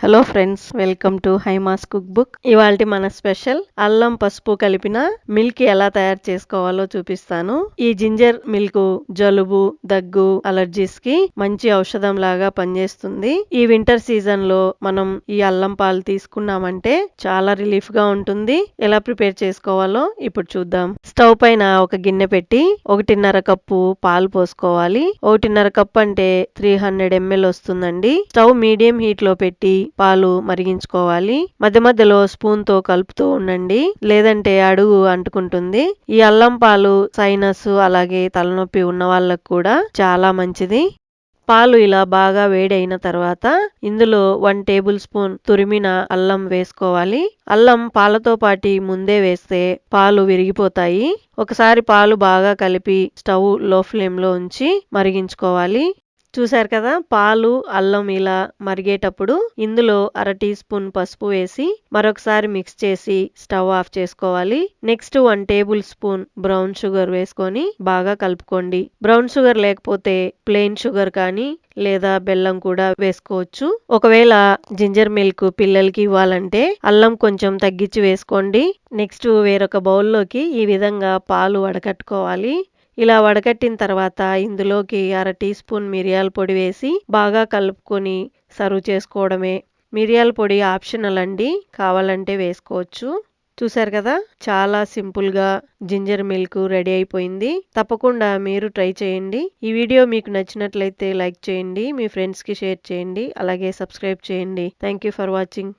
Hello friends, welcome to Hyma's cook book. ఇవాల్టి మన special అల్లం పసుపు కలిపిన మిల్క్ ఎలా తయారు చేసుకోవాలో చూపిస్తాను. ఈ జింజర్ మిల్క్ జలుబు, దగ్గు, అలర్జీస్ కి మంచి ఔషధం లాగా పనిచేస్తుంది. ఈ వింటర్ సీజన్ లో మనం ఈ అల్లం పాలు తీసుకున్నామంటే చాలా రిలీఫ్ గా ఉంటుంది. ఎలా ప్రిపేర్ చేసుకోవాలో ఇప్పుడు చూద్దాం. స్టవ్ పైన ఒక గిన్నె పెట్టి 1.5 కప్పు పాలు పోసుకోవాలి. 1.5 కప్పు అంటే 300 ml వస్తుందండి. స్టవ్ మీడియం హీట్ లో పెట్టి పాలు మరిగించుకోవాలి. మధ్య మధ్యలో స్పూన్ తో కలుపుతూ ఉండండి, లేదంటే అడుగు అంటుకుంటుంది. ఈ అల్లం పాలు సైనస్ అలాగే తలనొప్పి ఉన్న వాళ్ళకు కూడా చాలా మంచిది. పాలు ఇలా బాగా వేడైన తర్వాత ఇందులో 1 టేబుల్ స్పూన్ తురిమిన అల్లం వేసుకోవాలి. అల్లం పాలతో పాటి ముందే వేస్తే పాలు విరిగిపోతాయి. ఒకసారి పాలు బాగా కలిపి స్టవ్ లో ఫ్లేమ్ లో ఉంచి మరిగించుకోవాలి. చూసారు కదా, పాలు అల్లం ఇలా మరిగేటప్పుడు ఇందులో 1/2 టీ స్పూన్ పసుపు వేసి మరొకసారి మిక్స్ చేసి స్టవ్ ఆఫ్ చేసుకోవాలి. Next 1 table spoon brown sugar వేసుకొని బాగా కలుపుకోండి. బ్రౌన్ షుగర్ లేకపోతే ప్లెయిన్ షుగర్ కానీ లేదా బెల్లం కూడా వేసుకోవచ్చు. ఒకవేళ జింజర్ మిల్క్ పిల్లలకి ఇవ్వాలంటే అల్లం కొంచెం తగ్గించి వేసుకోండి. నెక్స్ట్ వేరొక బౌల్లోకి ఈ విధంగా పాలు వడకట్టుకోవాలి. ఇలా వడకట్టిన తర్వాత ఇందులోకి 1/2 టీ స్పూన్ మిరియాల పొడి వేసి బాగా కలుపుకొని సర్వ్ చేసుకోవడమే. మిరియాల పొడి ఆప్షనల్ అండి, కావాలంటే వేసుకోవచ్చు. చూసారు కదా, చాలా సింపుల్గా జింజర్ మిల్క్ రెడీ అయిపోయింది. తప్పకుండా మీరు ట్రై చేయండి. ఈ వీడియో మీకు నచ్చినట్లయితే లైక్ చేయండి, మీ ఫ్రెండ్స్కి షేర్ చేయండి, అలాగే సబ్స్క్రైబ్ చేయండి. Thank you for watching.